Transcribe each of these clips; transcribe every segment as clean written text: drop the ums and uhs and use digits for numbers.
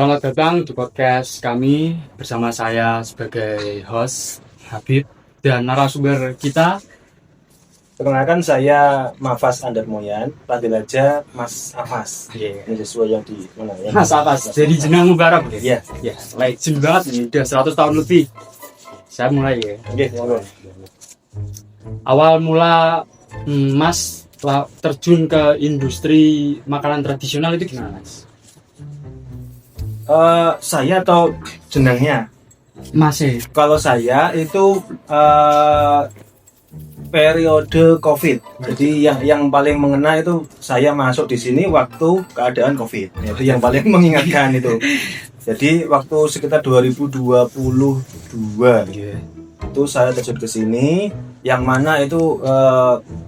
Selamat datang di podcast kami bersama saya sebagai host Habib dan narasumber kita. Perkenalkan saya Mafas Andar Moyan, panggil aja Mas Afas. Ini sesuai yang di mana ya? Mas Atas, jadi jenang Mubarak. Iya. Ya, legend banget ini, udah 100 tahun lebih. Saya mulai ya. Oke, monggo. Awal mula Mas terjun ke industri makanan tradisional itu gimana, Mas? Saya atau jenangnya? Mas Kalau saya itu periode COVID. Jadi yang paling mengena itu saya masuk di sini waktu keadaan COVID. Itu yang paling mengingatkan itu. Jadi waktu sekitar 2022 itu saya terjun ke sini, yang mana itu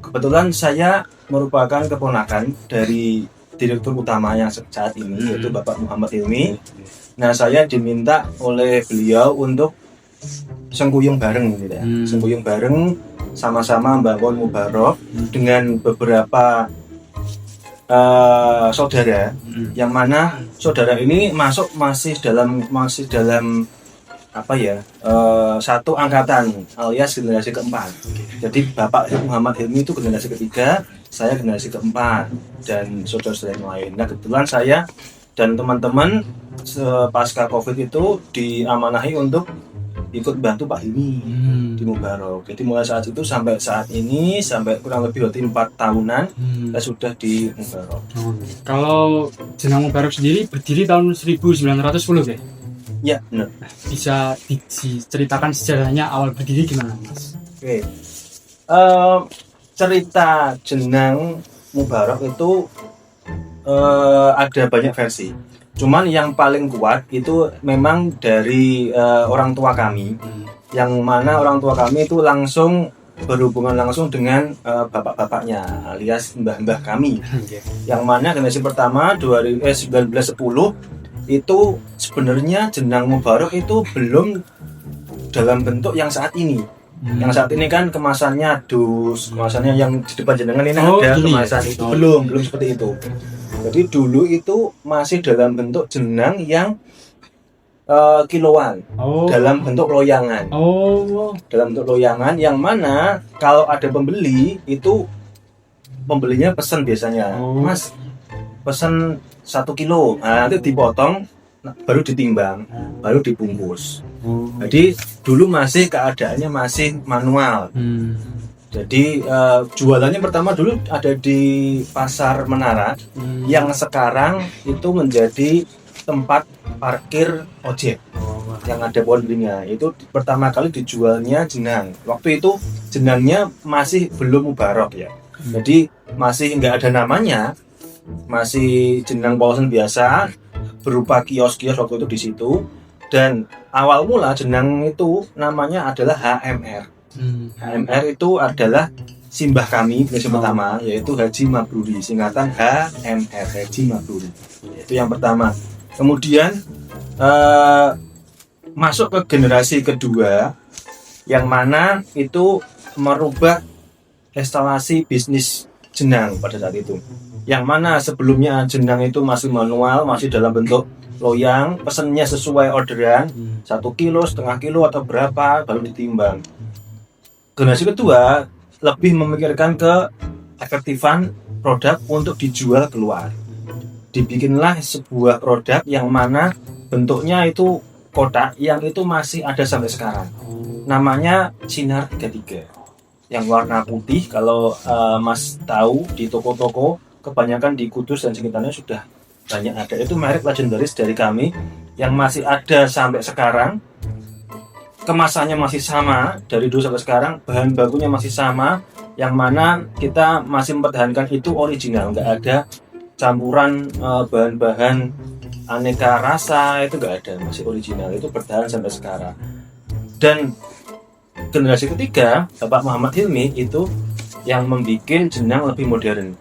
kebetulan saya merupakan keponakan dari direktur utama yang saat ini, yaitu Bapak Muhammad Hilmi. Nah, saya diminta oleh beliau untuk sengkuyung bareng gitu ya. Sengkuyung bareng sama-sama membangun Mubarok dengan beberapa saudara, yang mana saudara ini masih dalam apa ya, satu angkatan alias generasi keempat. Jadi Bapak Muhammad Hilmi itu generasi ketiga, saya generasi keempat, dan saudara-saudara yang lain. Nah, kebetulan saya dan teman-teman pasca COVID itu diamanahi untuk ikut bantu Pak Hilmi di Mubarok. Jadi mulai saat itu sampai saat ini, sampai kurang lebih 4 tahunan saya sudah di Mubarok. Kalau jenang Mubarak sendiri berdiri tahun 1910 ya? Ya, benar. Bisa diceritakan sejarahnya awal berdiri gimana, Mas? Oke. Cerita jenang Mubarok itu ada banyak versi. Cuman yang paling kuat itu memang dari orang tua kami, yang mana orang tua kami itu langsung berhubungan langsung dengan bapak-bapaknya alias mbah-mbah kami. Yang mana generasi pertama 1910 itu sebenarnya jenang Mubarok itu belum dalam bentuk yang saat ini. Yang saat ini kan kemasannya kemasannya yang di depan jenengan ini ada kemasan itu. Belum seperti itu. Jadi dulu itu masih dalam bentuk jenang yang kiloan, dalam bentuk loyangan. Dalam bentuk loyangan, yang mana kalau ada pembeli itu pembelinya pesan biasanya, Mas pesan 1 kilo, nah, nanti dipotong, baru ditimbang, baru dibungkus. Jadi dulu masih keadaannya masih manual. Jadi jualannya pertama dulu ada di Pasar Menara, yang sekarang itu menjadi tempat parkir ojek, yang ada pohon beringnya. Itu pertama kali dijualnya jenang. Waktu itu jenangnya masih belum Mubarok ya. Jadi masih nggak ada namanya, masih jenang Paulsen biasa berupa kios-kios waktu itu di situ. Dan awal mula jenang itu namanya adalah HMR. HMR itu adalah simbah kami generasi pertama, yaitu Haji Mabruri, singkatan HMR, Haji Mabruri. Itu yang pertama. Kemudian masuk ke generasi kedua, yang mana itu merubah instalasi bisnis jenang pada saat itu. Yang mana sebelumnya jenang itu masih manual, masih dalam bentuk loyang, pesennya sesuai orderan, 1 kilo, setengah kilo atau berapa, baru ditimbang. Generasi kedua lebih memikirkan ke efektifan produk untuk dijual keluar. Dibikinlah sebuah produk yang mana bentuknya itu kotak, yang itu masih ada sampai sekarang. Namanya Sinar 33. Yang warna putih, kalau Mas tahu di toko-toko kebanyakan di Kudus dan sekitarnya sudah banyak ada. Itu merek legendaris dari kami yang masih ada sampai sekarang. Kemasannya masih sama dari dulu sampai sekarang, bahan bakunya masih sama, yang mana kita masih mempertahankan itu original, nggak ada campuran bahan-bahan aneka rasa, itu nggak ada, masih original, itu bertahan sampai sekarang. Dan generasi ketiga Bapak Muhammad Hilmi itu yang membuat jenang lebih modern,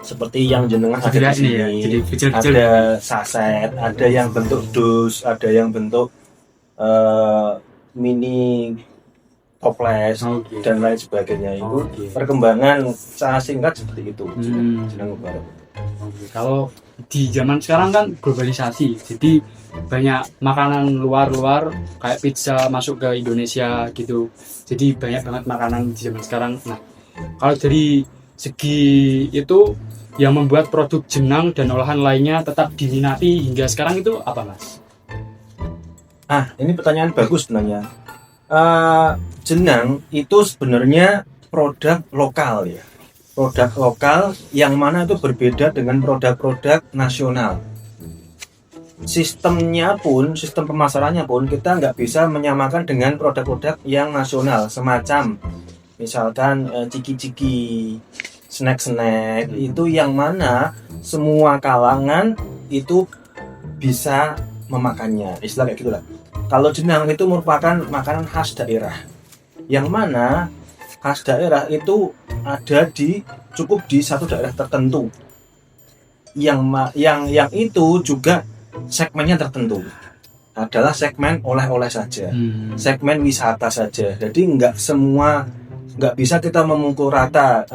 seperti yang jenengan ada di sini ya, jadi kecil-kecil. Ada saset, ada yang bentuk dus, ada yang bentuk mini toples, dan lain sebagainya. Itu perkembangan secara singkat seperti itu jenang Mubarok. Kalau di zaman sekarang kan globalisasi, jadi banyak makanan luar kayak pizza masuk ke Indonesia gitu, jadi banyak banget makanan di zaman sekarang. Nah, kalau dari segi itu yang membuat produk jenang dan olahan lainnya tetap diminati hingga sekarang itu apa, Mas? Ini pertanyaan bagus sebenarnya. Jenang itu sebenarnya produk lokal ya. Produk lokal yang mana itu berbeda dengan produk-produk nasional. Sistemnya pun, sistem pemasarannya pun kita nggak bisa menyamakan dengan produk-produk yang nasional. Semacam misalkan ciki-ciki, snack-snack, itu yang mana semua kalangan itu bisa memakannya. Istilah kayak gitulah. Kalau jenang itu merupakan makanan khas daerah. Yang mana khas daerah itu ada cukup di satu daerah tertentu. Yang itu juga segmennya tertentu. Adalah segmen oleh-oleh saja. Segmen wisata saja. Jadi nggak bisa kita memukul rata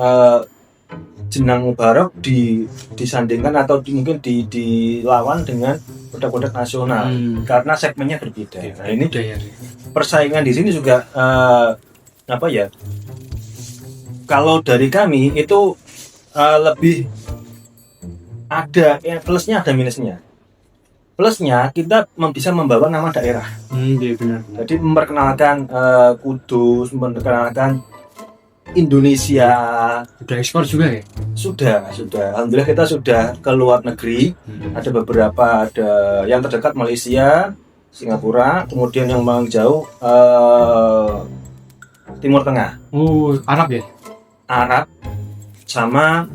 jenang mubarak disandingkan atau mungkin dilawan dengan produk-produk nasional karena segmennya berbeda. Nah, ini persaingan di sini juga kalau dari kami itu lebih ada plusnya, ada minusnya. Plusnya kita bisa membawa nama daerah. Iya benar. Jadi memperkenalkan Kudus, memperkenalkan Indonesia. Udah ekspor juga ya? Sudah. Alhamdulillah kita sudah ke luar negeri. Ada beberapa, ada yang terdekat Malaysia, Singapura, kemudian yang paling jauh Timur Tengah. Oh, Arab ya? Arab sama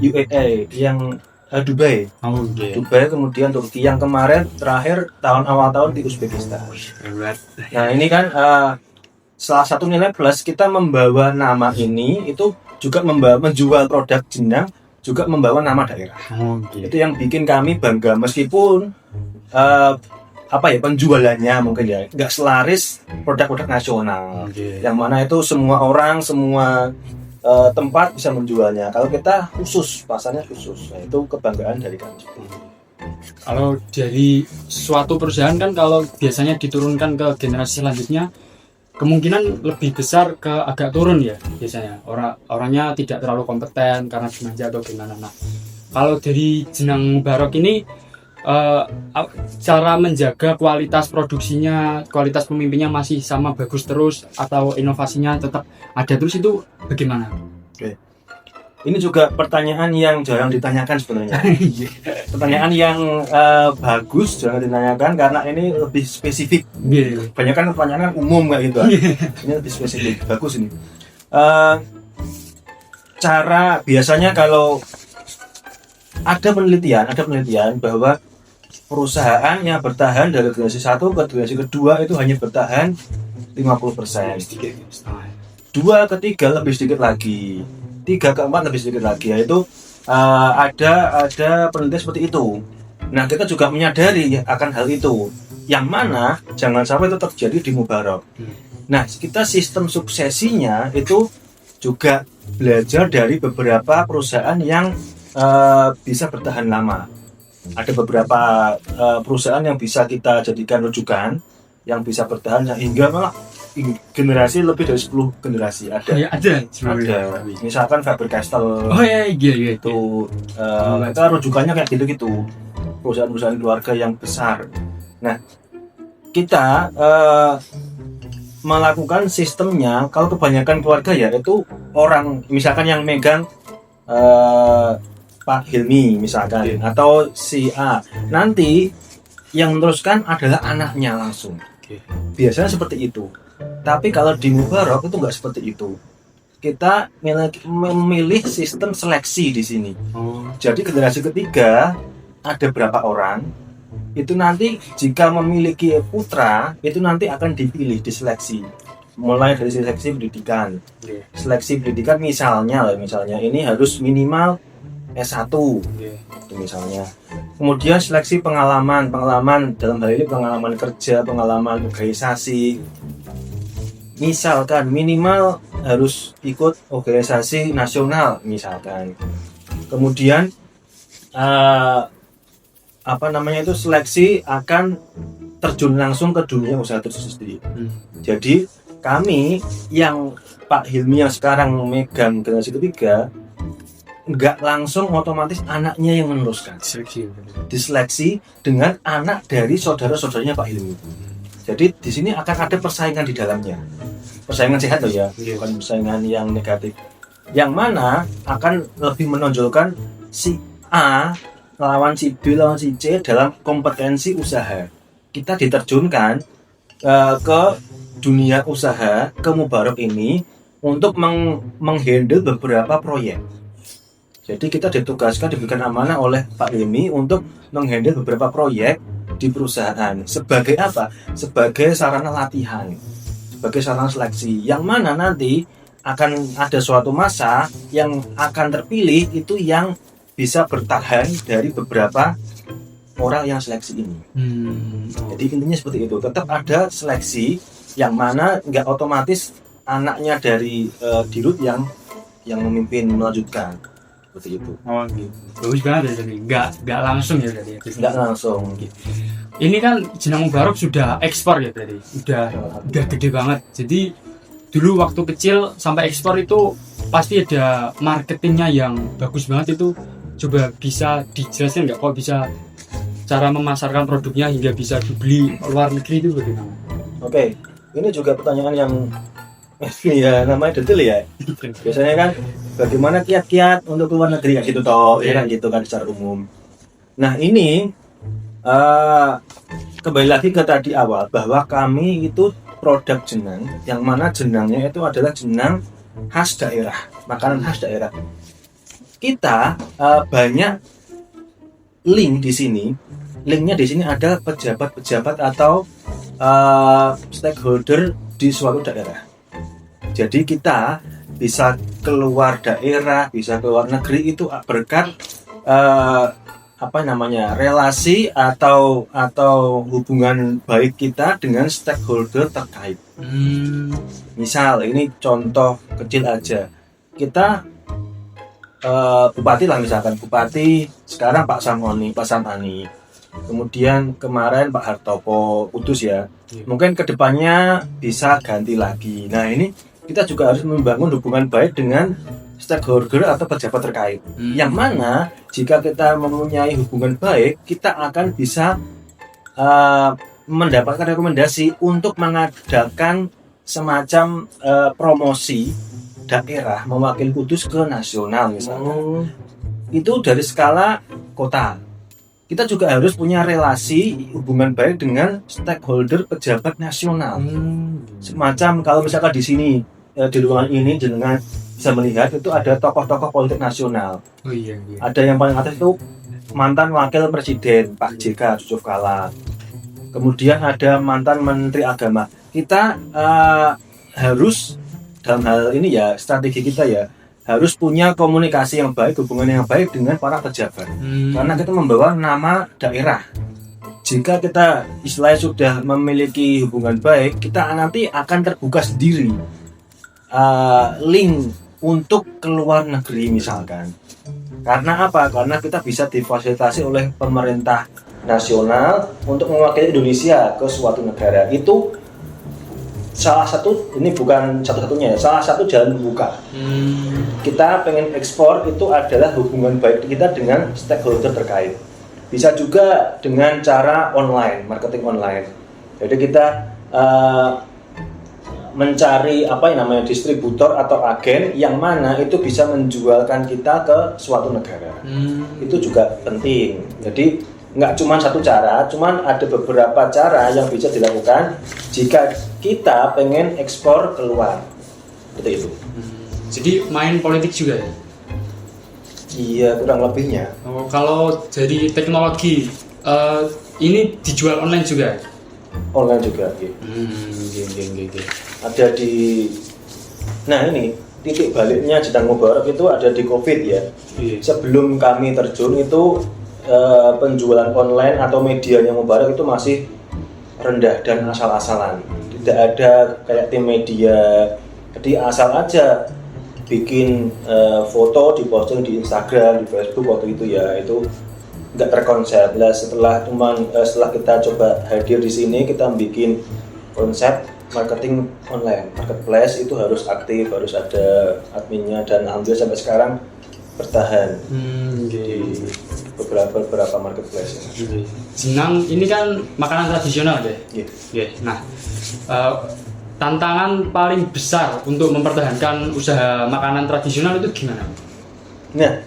UAE yang Dubai. Oh, okay. Dubai, kemudian Turki. Yang kemarin terakhir awal tahun di Uzbekistan. Nah, ini kan salah satu nilai plus kita membawa nama ini itu juga menjual produk jenang, juga membawa nama daerah. Okay. Itu yang bikin kami bangga meskipun penjualannya mungkin ya nggak selaris produk-produk nasional. Okay. Yang mana itu semua orang, semua tempat bisa menjualnya. Kalau kita khusus, pasarnya khusus. Nah, itu kebanggaan dari kami. Kalau dari suatu perusahaan kan kalau biasanya diturunkan ke generasi selanjutnya, kemungkinan lebih besar ke agak turun ya biasanya. Orangnya tidak terlalu kompeten karena dimanja atau gimana. Nah, kalau dari jenang mubarak ini cara menjaga kualitas produksinya, kualitas pemimpinnya masih sama bagus terus atau inovasinya tetap ada terus, itu bagaimana? Oke. Ini juga pertanyaan yang jarang ditanyakan sebenarnya. Pertanyaan yang bagus jarang ditanyakan karena ini lebih spesifik. Banyak kan pertanyaan umum kayak gitu. Ini lebih spesifik, bagus ini. Cara biasanya kalau ada penelitian bahwa perusahaan yang bertahan dari generasi 1 ke generasi kedua itu hanya bertahan 50%. 2 ke 3 lebih sedikit lagi. 3 ke 4 lebih sedikit lagi. Yaitu ada penelitian seperti itu. Nah, kita juga menyadari akan hal itu. Yang mana jangan sampai itu terjadi di Mubarak. Nah, kita sistem suksesinya itu juga belajar dari beberapa perusahaan yang bisa bertahan lama. Ada beberapa perusahaan yang bisa kita jadikan rujukan, yang bisa bertahan hingga malah generasi lebih dari 10 generasi ada. Ya, ada. Misalkan Faber-Castell. Oh iya. Itu kita rujukannya kayak gitu-gitu. Perusahaan-perusahaan keluarga yang besar. Nah, kita melakukan sistemnya kalau kebanyakan keluarga ya itu orang misalkan yang megang Pak Hilmi misalkan atau si A, nanti yang meneruskan adalah anaknya langsung. Biasanya seperti itu. Tapi kalau di Mubarak itu nggak seperti itu. Kita memilih sistem seleksi di sini. Jadi generasi ketiga ada berapa orang, itu nanti jika memiliki putra itu nanti akan dipilih, diseleksi. Mulai dari seleksi pendidikan. Seleksi pendidikan misalnya ini harus minimal S1 itu misalnya. Kemudian seleksi pengalaman dalam hal ini pengalaman kerja, pengalaman organisasi. Misalkan minimal harus ikut organisasi nasional misalkan. Kemudian seleksi akan terjun langsung ke dunia usaha itu sendiri. Jadi kami yang Pak Hilmi yang sekarang memegang generasi ketiga nggak langsung otomatis anaknya yang meneruskan. Diseleksi dengan anak dari saudara-saudaranya Pak Hilmi. Jadi di sini akan ada persaingan di dalamnya. Persaingan sehat loh ya, bukan persaingan yang negatif. Yang mana akan lebih menonjolkan si A lawan si B lawan si C dalam kompetensi usaha. Kita diterjunkan ke dunia usaha ke Mubarak ini untuk menghandle beberapa proyek. Jadi kita diberikan amanah oleh Pak Hilmi untuk menghandle beberapa proyek di perusahaan. Sebagai apa? Sebagai sarana latihan, sebagai sarana seleksi. Yang mana nanti akan ada suatu masa yang akan terpilih itu yang bisa bertahan dari beberapa orang yang seleksi ini. Jadi intinya seperti itu. Tetap ada seleksi yang mana nggak otomatis anaknya dari dirut yang memimpin melanjutkan. Seperti itu. Oh gitu. Bagus banget ya tadi. Nggak langsung ya tadi. Nggak langsung. Ini kan Jenang Mubarak sudah ekspor ya tadi. Udah gede banget. Jadi dulu waktu kecil sampai ekspor itu pasti ada marketingnya yang bagus banget itu. Coba bisa dijelaskan nggak kok bisa cara memasarkan produknya hingga bisa dibeli luar negeri itu bagaimana? Oke, ini juga pertanyaan yang ya namanya detail ya. Biasanya kan bagaimana kiat-kiat untuk luar negeri gitu toh, ya kan gitu kan secara umum. Nah ini kembali lagi ke tadi awal bahwa kami itu produk jenang yang mana jenangnya itu adalah jenang khas daerah, makanan khas daerah. Kita banyak link di sini. Linknya di sini ada pejabat-pejabat atau stakeholder di suatu daerah. Jadi kita bisa keluar daerah, bisa keluar negeri itu berkat relasi atau hubungan baik kita dengan stakeholder terkait. Misal ini contoh kecil aja. Kita bupati lah misalkan, bupati sekarang Pak Samani, kemudian kemarin Pak Hartopo Kudus ya. Mungkin kedepannya bisa ganti lagi. Nah ini kita juga harus membangun hubungan baik dengan stakeholder atau pejabat terkait. Yang mana jika kita mempunyai hubungan baik, kita akan bisa mendapatkan rekomendasi untuk mengadakan semacam promosi daerah mewakili Kudus ke nasional misalnya. Itu dari skala kota. Kita juga harus punya relasi hubungan baik dengan stakeholder pejabat nasional. Semacam kalau misalkan di sini di ruangan ini jenengan bisa melihat itu ada tokoh-tokoh politik nasional. Ada yang paling atas itu mantan wakil presiden Pak JK Yusuf Kala. Kemudian ada mantan menteri agama. Kita harus dalam hal ini ya strategi kita ya harus punya komunikasi yang baik, hubungan yang baik dengan para pejabat. Karena kita membawa nama daerah. Jika kita istilahnya sudah memiliki hubungan baik, kita nanti akan terbuka sendiri link untuk keluar negeri misalkan. Karena apa? Karena kita bisa difasilitasi oleh pemerintah nasional untuk mewakili Indonesia ke suatu negara. Itu salah satu, ini bukan satu-satunya ya, salah satu jalan membuka. Kita pengen ekspor itu adalah hubungan baik kita dengan stakeholder terkait. Bisa juga dengan cara online, marketing online. Jadi kita mencari distributor atau agen yang mana itu bisa menjualkan kita ke suatu negara. Itu juga penting. Jadi nggak cuma satu cara, cuman ada beberapa cara yang bisa dilakukan jika kita pengen ekspor keluar. Itu. Jadi main politik juga ya? Iya, kurang lebihnya. Kalau dari teknologi ini dijual online juga? Online juga, gitu. Ada di, nah ini titik baliknya Jenang Mubarak itu ada di COVID ya. Sebelum kami terjun itu penjualan online atau medianya Mubarak itu masih rendah dan asal-asalan. Tidak ada kayak tim media, jadi asal aja bikin foto di posting di Instagram, di Facebook waktu itu ya itu nggak terkonsep lah. Setelah kita coba hadir di sini, kita bikin konsep marketing online, marketplace itu harus aktif, harus ada adminnya, dan alhamdulillah sampai sekarang bertahan di beberapa marketplace. Jenang ini kan makanan tradisional ya. Nah, tantangan paling besar untuk mempertahankan usaha makanan tradisional itu gimana? Nah,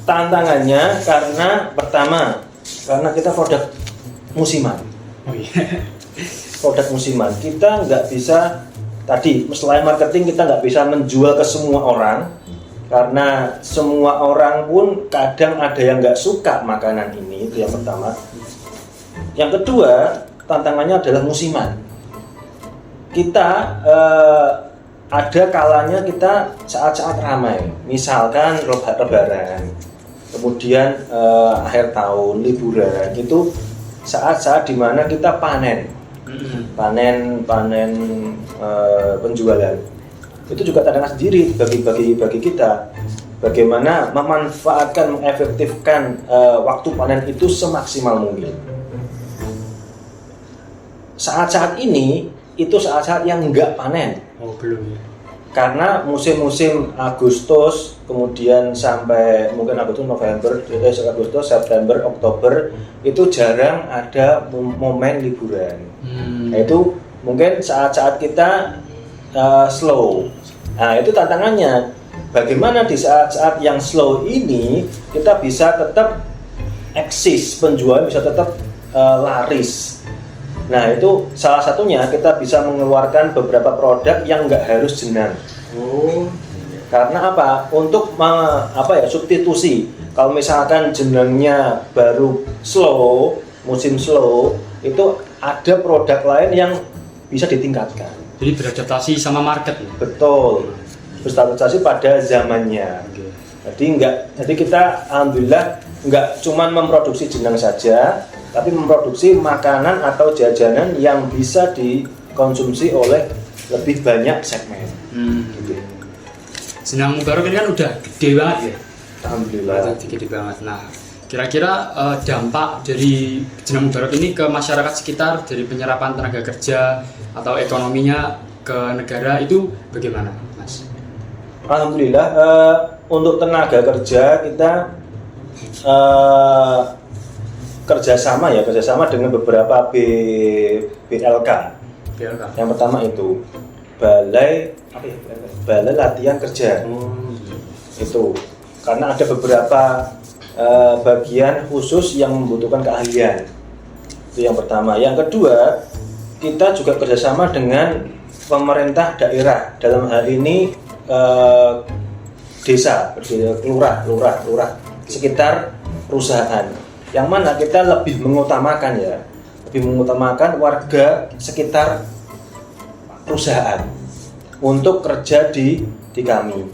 tantangannya karena pertama, karena kita produk musiman. Produk musiman, kita nggak bisa, tadi selain marketing kita nggak bisa menjual ke semua orang, karena semua orang pun kadang ada yang nggak suka makanan ini, itu yang pertama. Yang kedua, tantangannya adalah musiman. Kita ada kalanya kita saat-saat ramai, misalkan lebaran, kemudian akhir tahun, liburan, itu saat-saat dimana kita panen penjualan. Itu juga tantangan sendiri bagi kita, bagaimana memanfaatkan, mengefektifkan waktu panen itu semaksimal mungkin. Saat-saat ini itu saat-saat yang enggak panen. Belum ya. Karena musim-musim Agustus, kemudian sampai mungkin Agustus, September, Oktober itu jarang ada momen liburan. Nah, itu mungkin saat-saat kita slow. Nah, itu tantangannya. Bagaimana di saat-saat yang slow ini kita bisa tetap eksis, penjualan bisa tetap laris. Nah, itu salah satunya kita bisa mengeluarkan beberapa produk yang nggak harus jenang. Karena apa? Untuk substitusi. Kalau misalkan jenangnya baru slow, musim slow, itu ada produk lain yang bisa ditingkatkan. Jadi beradaptasi sama market. Betul. Beradaptasi pada zamannya. Jadi kita alhamdulillah nggak cuma memproduksi jenang saja, tapi memproduksi makanan atau jajanan yang bisa dikonsumsi oleh lebih banyak segmen. Gitu. Jenang Mubarok ini kan udah gede banget ya. Alhamdulillah. Gede banget. Nah, kira-kira dampak dari Jenang Mubarok ini ke masyarakat sekitar, dari penyerapan tenaga kerja atau ekonominya ke negara itu bagaimana, Mas? Alhamdulillah, untuk tenaga kerja kita kerjasama dengan beberapa BLK. Yang pertama itu balai latihan kerja. Itu karena ada beberapa bagian khusus yang membutuhkan keahlian. Itu yang pertama. Yang kedua, kita juga kerjasama dengan pemerintah daerah, dalam hal ini desa, lurah sekitar perusahaan, yang mana kita lebih mengutamakan warga sekitar perusahaan untuk kerja di kami.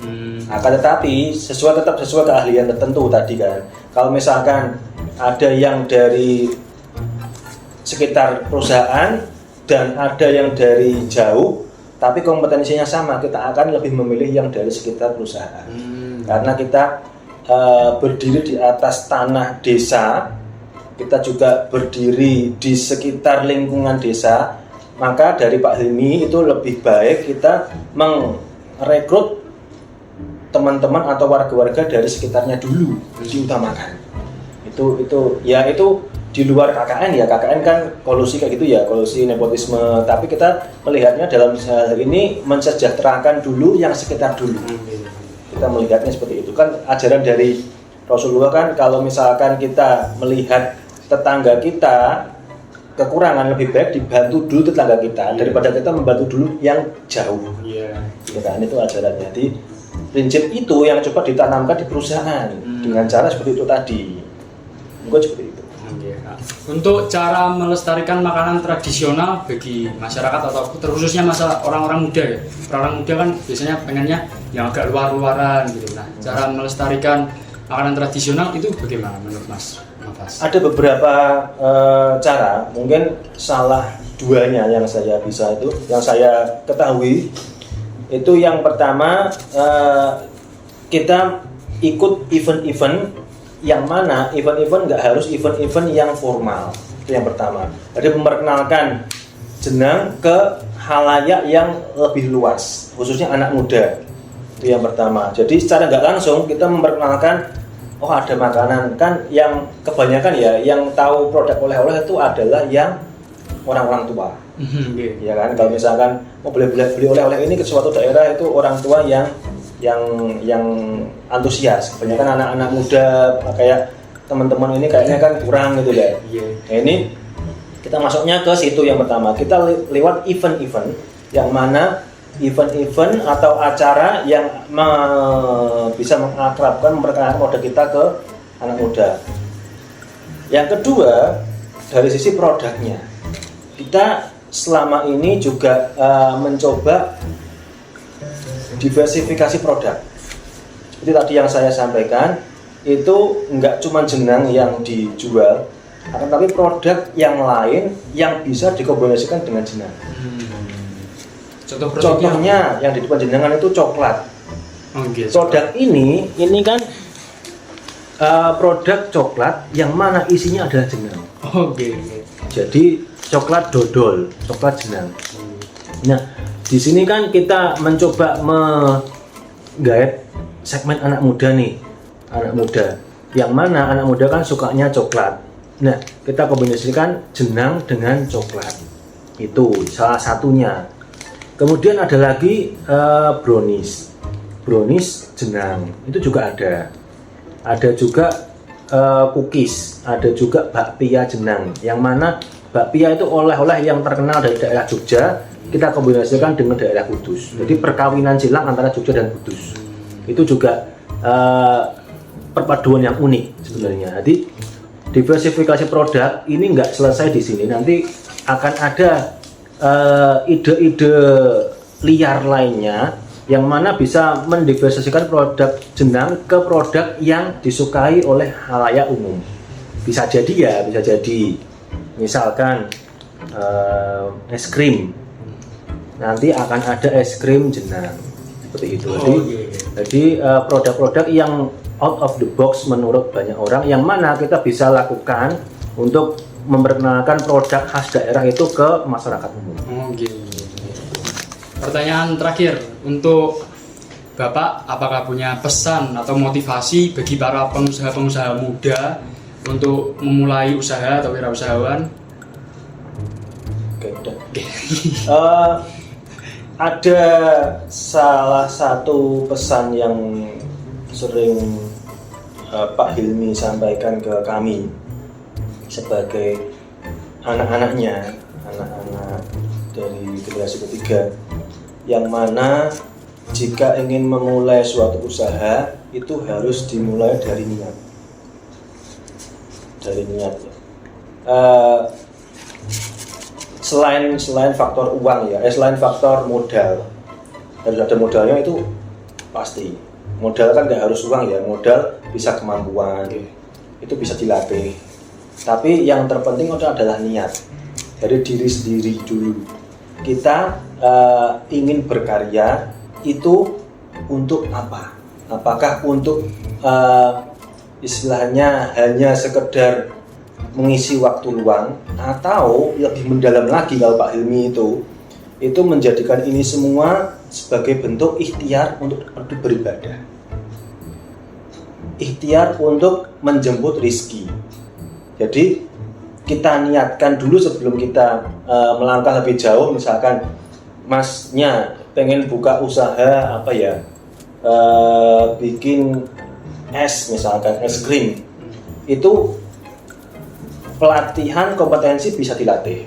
Akan tetapi tetap sesuai keahlian tertentu tadi kan. Kalau misalkan ada yang dari sekitar perusahaan dan ada yang dari jauh, tapi kompetensinya sama, kita akan lebih memilih yang dari sekitar perusahaan. Karena kita berdiri di atas tanah desa, kita juga berdiri di sekitar lingkungan desa, maka dari Pak Hilmi itu lebih baik kita merekrut teman-teman atau warga-warga dari sekitarnya dulu diutamakan. Itu di luar KKN ya, KKN kan kolusi kayak gitu ya, kolusi nepotisme, tapi kita melihatnya dalam hal ini mensejahterakan dulu yang sekitar dulu. Kita melihatnya seperti itu kan, ajaran dari Rasulullah kan, kalau misalkan kita melihat tetangga kita kekurangan, lebih baik dibantu dulu tetangga kita daripada kita membantu dulu yang jauh. Gitu kan, itu ajarannya. Jadi prinsip itu yang coba ditanamkan di perusahaan dengan cara seperti itu tadi. Mungkin seperti itu. Untuk cara melestarikan makanan tradisional bagi masyarakat atau terkhususnya orang-orang muda ya. Orang muda kan biasanya pengennya yang agak luar-luaran gitu. Nah, cara melestarikan makanan tradisional itu bagaimana menurut Mas? Ada beberapa cara, mungkin salah duanya yang saya ketahui Itu yang pertama, kita ikut event-event yang mana event-event nggak harus event-event yang formal. Itu yang pertama. Jadi memperkenalkan jenang ke halayak yang lebih luas, khususnya anak muda. Itu yang pertama. Jadi secara nggak langsung kita memperkenalkan, oh ada makanan. Kan yang kebanyakan ya yang tahu produk oleh-oleh itu adalah yang orang-orang tua. Ya kan, kalau misalkan mau beli oleh-oleh ini ke suatu daerah, itu orang tua yang antusias. Kebanyakan anak-anak muda kayak teman-teman ini kayaknya kan kurang gitu deh. Nah, ini kita masuknya ke situ yang pertama. Kita lewat event-event yang mana event-event atau acara yang bisa mengakrabkan, memperkenalkan produk kita ke anak muda. Yang kedua, dari sisi produknya, kita selama ini juga mencoba diversifikasi produk. Seperti tadi yang saya sampaikan, itu enggak cuma jenang yang dijual, akan tapi produk yang lain yang bisa dikombinasikan dengan jenang. Contohnya yang di depan jenengan itu coklat. Produk ini kan produk coklat yang mana isinya adalah jenang. Jadi coklat dodol, coklat jenang. Nah, di sini kan kita mencoba menggait segmen anak muda nih, anak muda. Yang mana anak muda kan sukanya coklat. Nah, kita kombinasikan jenang dengan coklat. Itu salah satunya. Kemudian ada lagi brownies jenang, itu juga ada. Ada juga cookies, ada juga bakpia jenang. Yang mana bakpia itu oleh-oleh yang terkenal dari daerah Jogja, kita kombinasikan dengan daerah Kudus. Jadi perkawinan silang antara Jogja dan Kudus. Itu juga perpaduan yang unik sebenarnya. Jadi diversifikasi produk ini nggak selesai di sini. Nanti akan ada ide-ide liar lainnya yang mana bisa mendiversifikasikan produk jenang ke produk yang disukai oleh halayak umum. Bisa jadi ya, bisa jadi. Misalkan es krim, nanti akan ada es krim jenang seperti itu. Jadi produk-produk yang out of the box menurut banyak orang, yang mana kita bisa lakukan untuk memperkenalkan produk khas daerah itu ke masyarakat umum. Pertanyaan terakhir untuk Bapak, apakah punya pesan atau motivasi bagi para pengusaha-pengusaha muda untuk memulai usaha atau wirausahawan? Ada salah satu pesan yang sering Pak Hilmi sampaikan ke kami sebagai anak-anaknya, anak-anak dari generasi ketiga, yang mana jika ingin memulai suatu usaha itu harus dimulai dari niat. Selain faktor uang ya, selain faktor modal, harus ada modalnya, itu pasti. Modal kan nggak harus uang ya, modal bisa kemampuan, itu bisa dilatih. Tapi yang terpenting adalah niat dari diri sendiri dulu. Kita ingin berkarya itu untuk apa? Apakah untuk istilahnya hanya sekedar mengisi waktu luang, atau lebih mendalam lagi kalau Pak Hilmi itu menjadikan ini semua sebagai bentuk ikhtiar untuk beribadah, ikhtiar untuk menjemput rizki. Jadi kita niatkan dulu sebelum kita melangkah lebih jauh. Misalkan masnya pengen buka usaha apa ya, bikin es, misalkan es krim, itu pelatihan kompetensi bisa dilatih,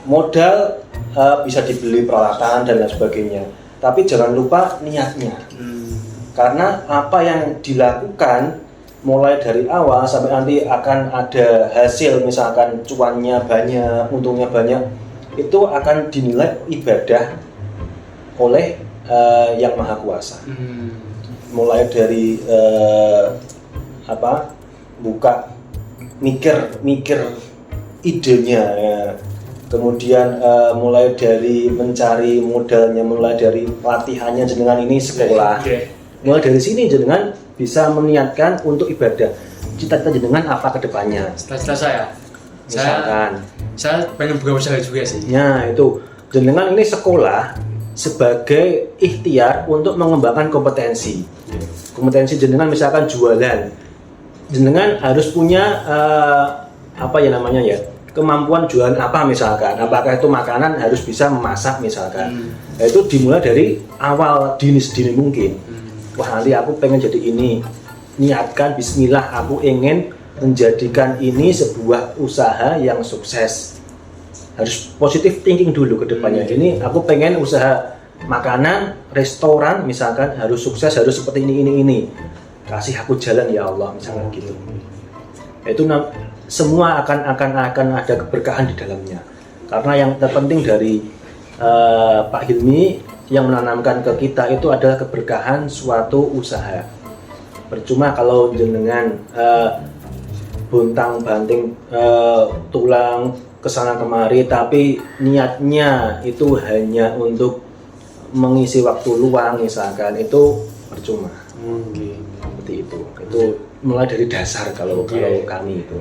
modal bisa dibeli peralatan dan lain sebagainya, tapi jangan lupa niatnya. Karena apa yang dilakukan mulai dari awal sampai nanti akan ada hasil, misalkan cuannya banyak, untungnya banyak, itu akan dinilai ibadah oleh yang maha kuasa. Mulai dari buka mikir idenya ya. kemudian mulai dari mencari modalnya, mulai dari latihannya jenengan ini sekolah. Mulai dari sini jenengan bisa meniatkan untuk ibadah. Cita-cita jenengan apa ke depannya? Cita-cita saya Misalkan, saya pengen buka usaha juga sih. ya itu jenengan ini sekolah sebagai ikhtiar untuk mengembangkan kompetensi. Kompetensi jenengan misalkan jualan, jenengan harus punya apa ya namanya ya, kemampuan jualan apa misalkan, apakah itu makanan harus bisa memasak misalkan. Nah, itu dimulai dari awal dini mungkin. Wah nanti aku pengen jadi ini, niatkan Bismillah, aku ingin menjadikan ini sebuah usaha yang sukses. Harus positive thinking dulu ke depannya. Ini aku pengen usaha makanan, restoran misalkan harus sukses, harus seperti ini. Kasih aku jalan ya Allah misalkan gitu. Itu semua akan ada keberkahan di dalamnya. Karena yang terpenting dari Pak Hilmi yang menanamkan ke kita itu adalah keberkahan suatu usaha. Percuma kalau jenengan bontang-banting tulang kesana kemari, tapi niatnya itu hanya untuk mengisi waktu luang misalkan, itu percuma. Seperti itu. Itu mulai dari dasar kalau kami itu.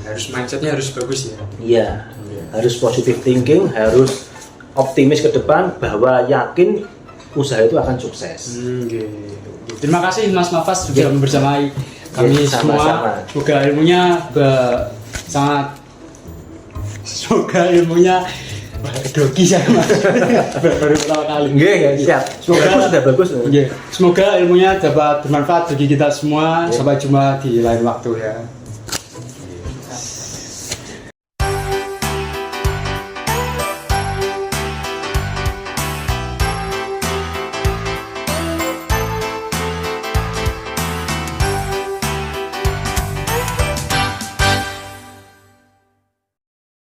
Harus mindsetnya harus bagus ya. Iya. Harus positive thinking, harus optimis ke depan bahwa yakin usaha itu akan sukses. Terima kasih Mas Nafas sudah membersamai kami sama-sama. semua. Semoga ilmunya semoga ilmunya dogi saya Mas. Baru pertama kali. Siap. Semoga sudah bagus. Semoga ilmunya dapat bermanfaat bagi kita semua. Sampai jumpa di lain waktu ya.